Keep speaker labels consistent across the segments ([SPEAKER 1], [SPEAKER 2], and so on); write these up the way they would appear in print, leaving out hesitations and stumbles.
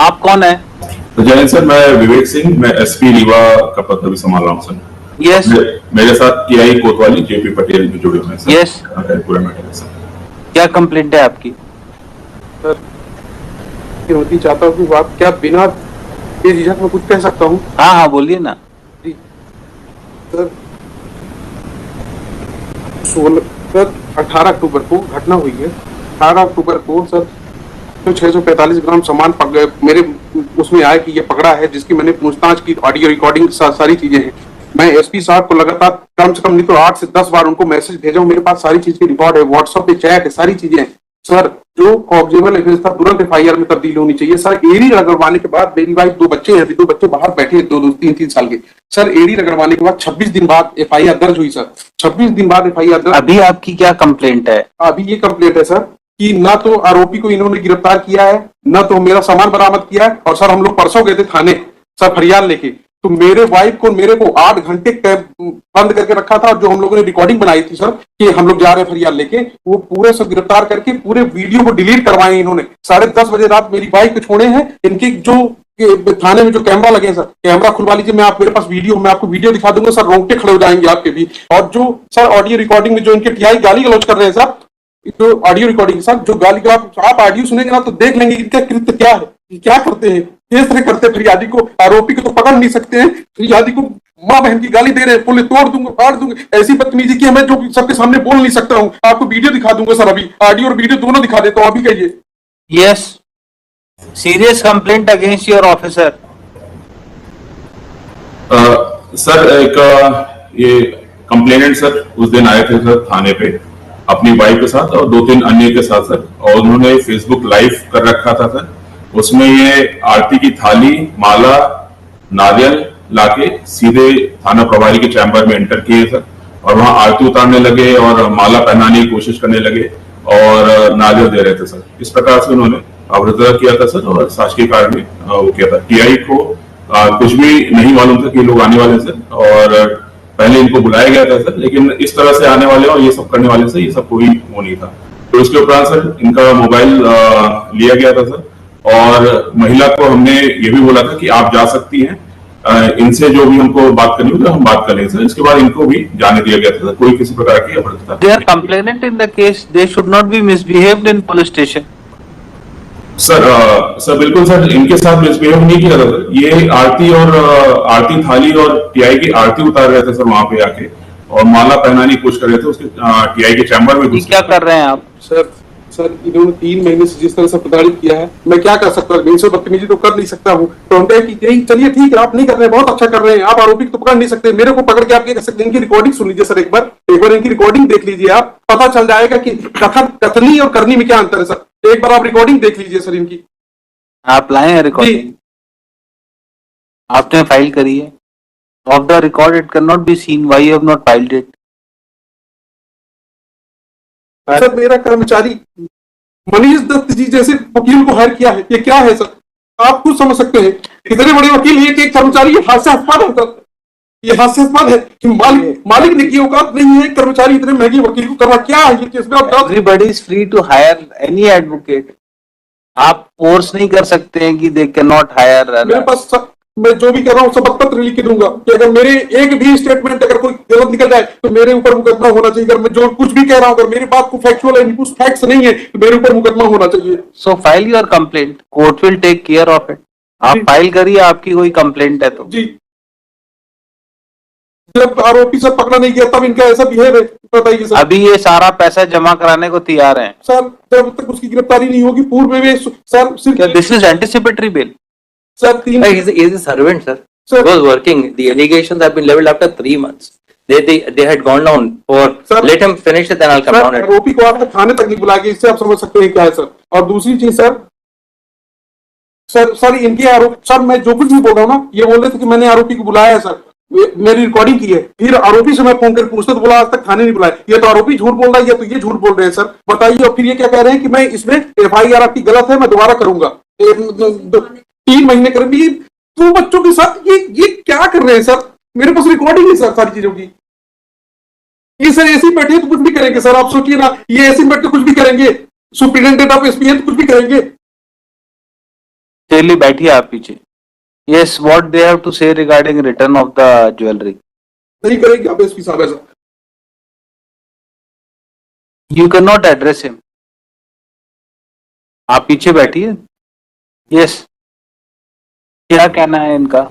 [SPEAKER 1] आप कौन है?
[SPEAKER 2] तो जय सर, मैं विवेक सिंह, मैं एसपी रीवा का पद अभी संभाल रहा हूँ सर।
[SPEAKER 1] यस।
[SPEAKER 2] मेरे साथ टीआई कोतवाली जेपी पटेल भी जुड़े हुए हैं सर।
[SPEAKER 1] यस।
[SPEAKER 2] पूरा मैटर है सर।
[SPEAKER 1] क्या कंप्लेंट है आपकी?
[SPEAKER 3] सर होती चाहता हूँ कि आप क्या बिना बेझिझक में कुछ कह सकता हूँ?
[SPEAKER 1] हाँ हाँ बोलिए ना।
[SPEAKER 3] जी सर, 18 अक्टूबर को घटना हुई है। 18 अक्टूबर को सर 645 ग्राम सामान मेरे उसमें आया कि ये पकड़ा है, जिसकी मैंने पूछताछ की, ऑडियो रिकॉर्डिंग सारी चीजें हैं। मैं एसपी साहब को लगातार कम से कम नहीं तो 8 से 10 बार उनको मैसेज भेजा हूं। मेरे पास सारी चीज की रिकॉर्ड है, व्हाट्सएप पे चैट है, सारी चीजें हैं सर। जो ऑब्जेक्टिव एविडेंस था तुरंत एफआईआर में तब्दील होनी चाहिए सर। एडी रगड़वाने के बाद, मेरी वाइफ 2 बच्चे हैं, 2 बच्चे बाहर बैठे हैं, 2-3 साल के सर। एडी रगड़वाने के बाद 26 दिन बाद एफआईआर दर्ज हुई सर। 26 दिन बाद एफआईआर दर्ज।
[SPEAKER 1] अभी आपकी क्या कंप्लेंट है?
[SPEAKER 3] अभी ये कंप्लेंट है सर कि ना तो आरोपी को इन्होंने गिरफ्तार किया है, ना तो मेरा सामान बरामद किया है। और सर हम लोग परसों गए थे थाने सर फरियाद लेके, तो मेरे वाइफ को मेरे को 8 घंटे बंद करके रखा था। और जो हम लोगों ने रिकॉर्डिंग बनाई थी सर कि हम लोग जा रहे हैं फरियाद लेके, वो पूरे सब गिरफ्तार करके पूरे वीडियो को डिलीट करवाए इन्होंने। 10:30 बजे रात मेरी वाइफ को छोड़े हैं। इनकी जो थाने में जो कैमरा लगे सर, कैमरा खुलवा लीजिए, मैं आप मेरे पास वीडियो, मैं आपको वीडियो दिखा दूंगा सर, रोंगटे खड़े हो जाएंगे आपके भी। और जो सर ऑडियो रिकॉर्डिंग में जो इनके टीआई गाली गलौज कर रहे हैं सर, जो ऑडियो रिकॉर्डिंग सर, जो गाली का आप ऑडियो सुनेंगे ना तो देख लेंगे इनका कृत्य क्या है, क्या करते हैं, किस तरह करते हैं। फरियादी को, आरोपी को तो पकड़ नहीं सकते हैं, फरियादी को माँ बहन की गाली दे रहे हैं, बोले तोड़ दूंगा, फाड़ दूंगा, ऐसी बदतमीजी की हमें जो सबके सामने बोल नहीं सकता हूँ। आपको वीडियो दिखा दूंगा सर, अभी ऑडियो और वीडियो दोनों दिखा देता हूँ, अभी कहिए।
[SPEAKER 1] Yes, serious complaint against your officer.
[SPEAKER 2] Sir एक ये कंप्लेनेंट सर उस दिन आए थे सर थाने पे अपनी वाइफ के साथ और 2-3 अन्य के साथ सर, और उन्होंने फेसबुक लाइव कर रखा था सर। उसमें ये आरती की थाली, माला, नारियल लाके सीधे थाना प्रभारी के चैम्बर में एंटर किए सर, और वहां आरती उतारने लगे और माला पहनाने की कोशिश करने लगे और नारियल दे रहे थे सर। इस प्रकार से उन्होंने अवरुद्ध किया था सर, और शासकीय कारण में वो किया था। टीआई को कुछ भी नहीं मालूम था कि लोग आने वाले सर, और पहले इनको बुलाया गया था सर, लेकिन इस तरह से आने वाले और ये सब करने वाले से ये सब कोई वो नहीं था। तो इसके उपरांत सर इनका मोबाइल लिया गया था सर, और महिला को हमने ये भी बोला था कि आप जा सकती हैं, इनसे जो भी हमको बात करनी होगी हम बात कर लेंगे सर। इसके बाद इनको भी जाने दिया गया था, कोई किसी प्रकार की अभद्रता।
[SPEAKER 1] They are complainant in the case, they should not be misbehaved in police station.
[SPEAKER 2] Sir बिल्कुल सर, इनके साथ मिसबिहेव नहीं किया था सर। ये आरती थाली और टीआई की आरती उतार रहे थे सर वहां पे आके, और माला पहनाने की कोशिश कर रहे थे उसके टीआई के चैम्बर में।
[SPEAKER 1] क्या कर रहे हैं आप?
[SPEAKER 3] सर इन्होंने 3 महीने से जिस तरह से प्रताड़ित किया है, मैं क्या कर सकता हूँ? इनसे बदतमीजी तो कर नहीं सकता हूँ। तो हम कहे कि चलिए ठीक है, आप नहीं कर रहे हैं, बहुत अच्छा कर रहे हैं, आप आरोपी को तो पकड़ नहीं सकते, मेरे को पकड़ के आप क्या कर सकते हैं? इनकी रिकॉर्डिंग सुन लीजिए सर, एक बार इनकी रिकॉर्डिंग देख लीजिए, आप पता चल जाएगा कि कथनी और करनी में क्या अंतर है सर। एक बार आप रिकॉर्डिंग देख लीजिए सर इनकी।
[SPEAKER 1] आप लाए हैं रिकॉर्डिंग? आपने फाइल करी है? Of the record it can not be seen, why you have not filed it?
[SPEAKER 3] Sir मेरा कर्मचारी मनीष दत्त जी जैसे वकील को हायर किया है, ये क्या है सर? आप खुद समझ सकते हैं, इतने बड़े वकील ये कि एक कर्मचारी, ये हास्यास्पद है सर, ये हास्यास्पद है कि मालिक ने की औकात नहीं है कर्मचारी इतने महंगे वकील को करना। क्या है ये?
[SPEAKER 1] Everybody is free to hire any advocate. आप फोर्स नहीं कर सकते हैं कि दे कैन नॉट हायर।
[SPEAKER 3] मेरे पास मैं जो भी कर रहा हूँ सब पत्र लिख के दूंगा कि अगर मेरे एक भी स्टेटमेंट अगर कोई गलत निकल जाए तो मेरे ऊपर मुकदमा होना चाहिए। अगर मैं जो कुछ भी कह रहा हूँ, अगर मेरी बात को फैक्चुअल है, कुछ फैक्ट्स नहीं है, तो मेरे ऊपर मुकदमा होना चाहिए।
[SPEAKER 1] So file your complaint, court will take care of it. आप फाइल करिए, आपकी कोई कंप्लेंट है तो। जी,
[SPEAKER 3] जब आरोपी सब पकड़ा नहीं गया तब इनका ऐसा बिहेव है, बताइए सर।
[SPEAKER 1] अभी ये सारा पैसा जमा कराने को तैयार है
[SPEAKER 3] सर, जब तक उसकी गिरफ्तारी नहीं होगी पूर्व में सर सिर्फ
[SPEAKER 1] this is anticipatory bill
[SPEAKER 3] sir.
[SPEAKER 4] He is a servant, sir.
[SPEAKER 3] Sir.
[SPEAKER 4] He was working. The allegations have been leveled after 3 months. They had gone down for.
[SPEAKER 3] Sir,
[SPEAKER 4] let him finish it, then I'll come down.
[SPEAKER 3] आरोपी को आपने थाने तक नहीं बुलाया, इससे आप समझ सकते हैं क्या है सर। और दूसरी चीज सर इनके आरोप, सर मैं जो कुछ भी बोल रहा हूँ ना, ये बोल रहे थे कि मैंने आरोपी को बुलाया है सर, मेरी रिकॉर्डिंग की है। फिर आरोपी से मैं फोन कर पूछते तो बोला आज तक थाने नहीं बुलाया। ये तो आरोपी झूठ बोल रहा है, या तो ये झूठ बोल रहे हैं सर, बताइए। और फिर ये क्या कह रहे हैं कि मैं इसमें एफआईआर आपकी गलत है, मैं दोबारा करूंगा। 3 महीने करेंगे 2 बच्चों के साथ, ये क्या कर रहे हैं सर? मेरे पास रिकॉर्डिंग है सर सारी चीजों की। ये सर ऐसे बैठे तो कुछ भी करेंगे सर, आप सोचिए ना, ये ऐसे बैठ के कुछ भी करेंगे, सुप्रिटेंडेंट ऑफ एसपीएन कुछ भी करेंगे।
[SPEAKER 1] डेली बैठिए आप पीछे. Yes, what they have to say regarding return of the jewelry?
[SPEAKER 3] नहीं करेंगे आप एसपी साहब ऐसा.
[SPEAKER 1] You cannot address him. आप पीछे बैठिए. Yes. क्या कहना है इनका?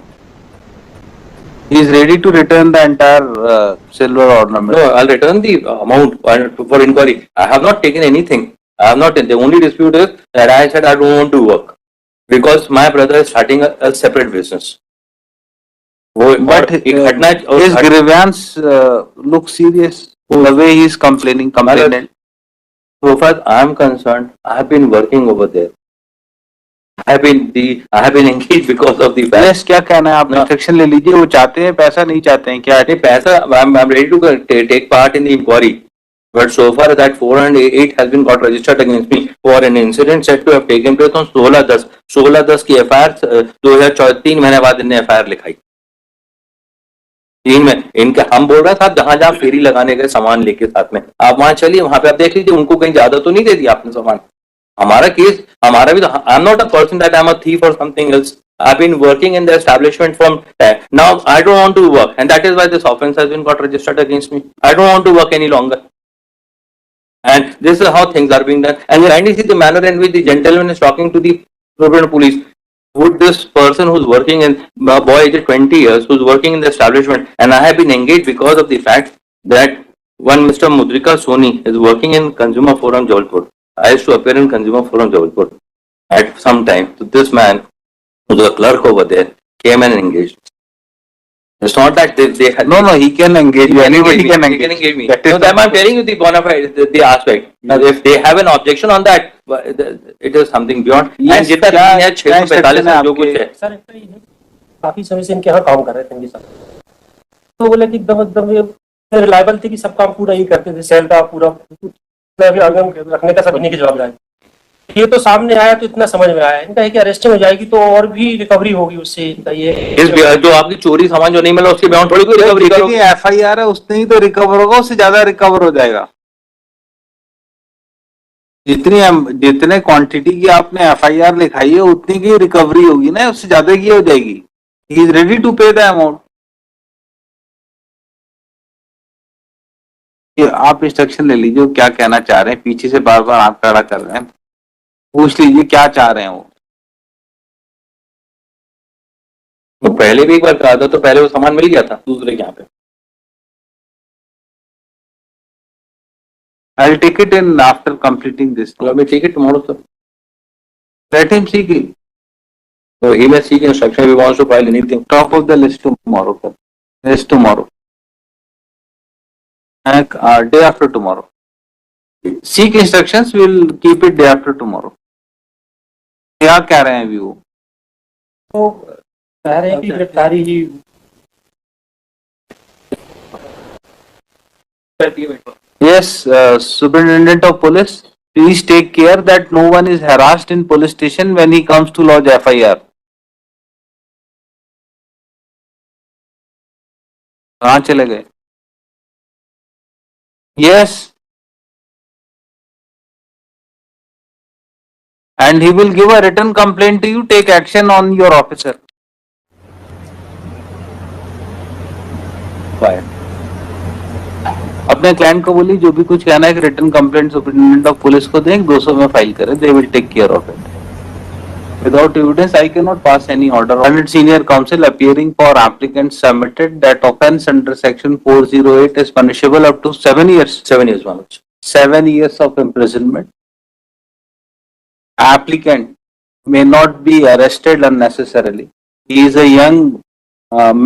[SPEAKER 1] He is ready to return the entire silver ornament.
[SPEAKER 4] No, I'll return the amount for inquiry. I have not taken anything. I have not. The only dispute is that I said I don't want to work because my brother is starting a separate business.
[SPEAKER 1] But his grievance looks serious. The way he is complaining, complainant.
[SPEAKER 4] So far I am concerned, I have been working over there. I have been engaged because of the fact.
[SPEAKER 1] Yes, क्या कहना है आप? Instruction ले लीजिए. वो चाहते हैं पैसा, नहीं चाहते हैं क्या?
[SPEAKER 4] नहीं पैसा, I'm ready to take part in the inquiry. But so far that 408 has been got registered against me for an incident said to have taken place on 16/10 की FIR 2003 महीने बाद इनने FIR लिखाई. 3 में इनके हम बोल रहे हैं साहब जहां फेरी लगाने गए सामान लेके साथ में, आप वहां चलिए, वहां पे आप देख लीजिए उनको कहीं ज्यादा तो नहीं दे दिया आपने सामान. हमारा केस, हमारा भी तो, I am not a person that I am a thief और something else. I've been working in the establishment from now. I don't want to work, and that is why this offense has been got registered against me. I don't want to work any longer, and this is how things are being done. And kindly see the manner in which the gentleman is talking to the Supreme Police. Would this person who's working in boy age 20 years, who's working in the establishment, and I have been engaged because of the fact that one Mr. Mudrika Soni is working in Consumer Forum Jabalpur. I used to appear in Consumer Forum Jabalpur at some time. So this man, who's a clerk over there, came and engaged. It's not that they had...
[SPEAKER 1] No, he can engage you. Anybody can engage
[SPEAKER 4] me.
[SPEAKER 1] That
[SPEAKER 4] No, I'm telling you the bona fide, the aspect. Now, if they have an objection on that, it is something beyond.
[SPEAKER 1] Yes,
[SPEAKER 4] and जितना
[SPEAKER 1] क्या-
[SPEAKER 4] है 645
[SPEAKER 1] क्या
[SPEAKER 4] जो कुछ है.
[SPEAKER 5] Sir एक तो ये है, काफी समय से इनके यहाँ काम कर रहे थे इनके साथ, तो बोले कि एकदम एकदम रिलायबल थे कि सब काम पूरा ही करते थे, सेल का पूरा रखने का सब इन्हीं की जवाबदारी. ये तो सामने आया तो इतना समझ में आया इनका है कि अरेस्टिंग हो जाएगी तो और भी रिकवरी होगी उससे. इनका ये
[SPEAKER 4] इस जो आपकी चोरी सामान जो नहीं मिला उसके बियॉन्ड थोड़ी कोई रिकवरी करोगे.
[SPEAKER 1] FIR है उसने ही तो रिकवर होगा, उससे ज्यादा रिकवर हो जाएगा. जितने क्वांटिटी की आपने FIR लिखाई है उतनी की रिकवरी होगी ना, उससे ज्यादा की हो जाएगी. ही इज रेडी टू पे द अमाउंट. आप इंस्ट्रक्शन ले लीजिए क्या कहना चाह रहे हैं. पीछे से बार बार आप खड़ा कर रहे हैं. पूछ लीजिए क्या चाह रहे हैं वो.
[SPEAKER 4] तो पहले भी एक बार कहा था तो पहले वो सामान मिल गया था दूसरे के यहाँ पे.
[SPEAKER 1] I'll take it in after completing this.
[SPEAKER 4] Let me take it tomorrow, sir.
[SPEAKER 1] Let him seek it.
[SPEAKER 4] So he may seek instruction if he wants to file anything.
[SPEAKER 1] Top of the list tomorrow. Sir. Yes, tomorrow. And day after tomorrow. Seek instructions. We'll keep it day after tomorrow. क्या कह रहे हैं अभी वो?
[SPEAKER 5] तो कह रहे हैं कि गिरफ्तारी ही.
[SPEAKER 1] Yes, Superintendent of Police, please take care that no one is harassed in police station when he comes to lodge FIR. कहाँ चले गए? Yes. And he will give a written complaint to you. Take action on your officer.
[SPEAKER 4] Fine.
[SPEAKER 1] अपने client को बोली जो भी कुछ कहना है कि return complaint superintendent of police को दें, 200 में फाइल करें. They will take care of it. Without evidence, I cannot pass any order. And senior counsel appearing for applicant submitted that offence under section 408 is punishable up to 7 years.
[SPEAKER 4] 7 years, Manoj.
[SPEAKER 1] 7 years of imprisonment. Applicant may not be arrested unnecessarily. He is a young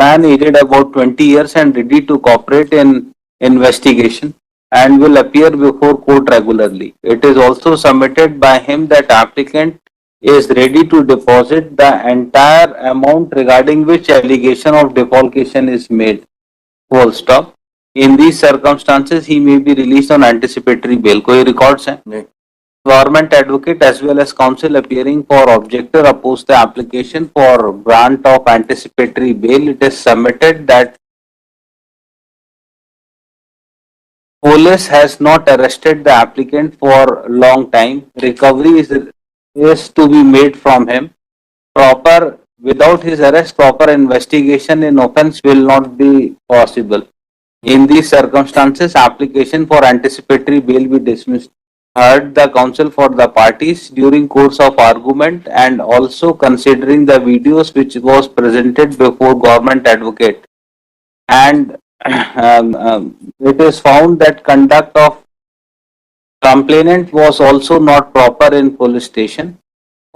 [SPEAKER 1] man aged about 20 years and ready to cooperate in investigation and will appear before court regularly. It is also submitted by him that applicant is ready to deposit the entire amount regarding which allegation of defalcation is made. Full stop. In these circumstances, he may be released on anticipatory bail. कोई records हैं?
[SPEAKER 4] नहीं.
[SPEAKER 1] Government advocate as well as counsel appearing for objector oppose the application for grant of anticipatory bail. It is submitted that police has not arrested the applicant for long time. Recovery is to be made from him without his arrest, proper investigation in offense will not be possible. In these circumstances, application for anticipatory bail be dismissed. Heard the counsel for the parties during course of argument and also considering the videos which was presented before government advocate. And it is found that conduct of complainant was also not proper in police station.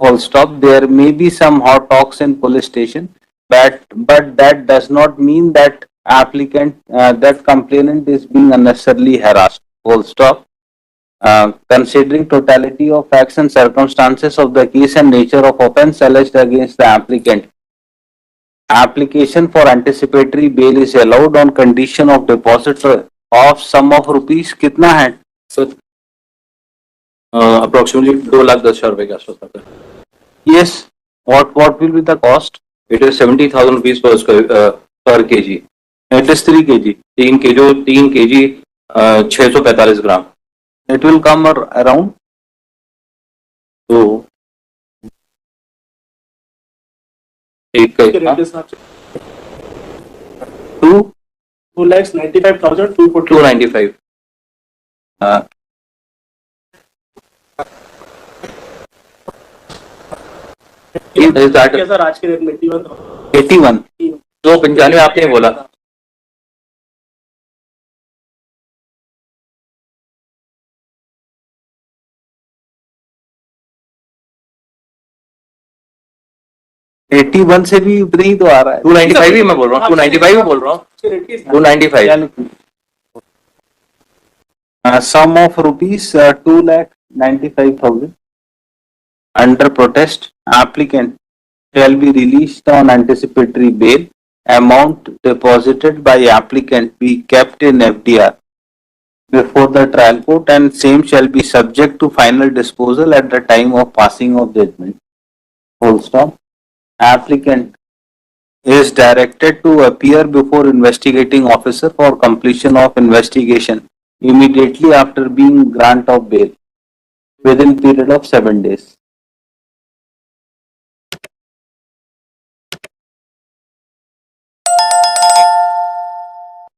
[SPEAKER 1] Full stop. There may be some hot talks in police station, but that does not mean that that complainant is being unnecessarily harassed. Full stop. Considering totality of facts and circumstances of the case and nature of offence alleged against the applicant, application for anticipatory bail is allowed on condition of deposit of sum of rupees. कितना है?
[SPEAKER 4] So, approximately 2,10,000 रुपए के आसपास आता है.
[SPEAKER 1] Yes. What will be the cost?
[SPEAKER 4] It is 70,000 rupees per kg.
[SPEAKER 1] It is 3 kg.
[SPEAKER 4] 3 kg 645 gram.
[SPEAKER 1] It will come around.
[SPEAKER 4] तो एक
[SPEAKER 1] Two.
[SPEAKER 5] 2,95,240.
[SPEAKER 4] 295. Is that
[SPEAKER 5] sir आज के रेट में
[SPEAKER 1] 81.
[SPEAKER 4] 295 आपने बोला.
[SPEAKER 1] एटी वन से भी उतना ही तो आ रहा है.
[SPEAKER 4] 295 ही मैं बोल रहा हूँ. 295 ही बोल रहा हूँ. 295.
[SPEAKER 1] Sum of rupees 2,95,000. Under protest, applicant shall be released on anticipatory bail. Amount deposited by applicant be kept in FDR before the trial court and same shall be subject to final disposal at the time of passing of judgment. Full stop. Applicant is directed to appear before investigating officer for completion of investigation immediately after being grant of bail within period of 7 days.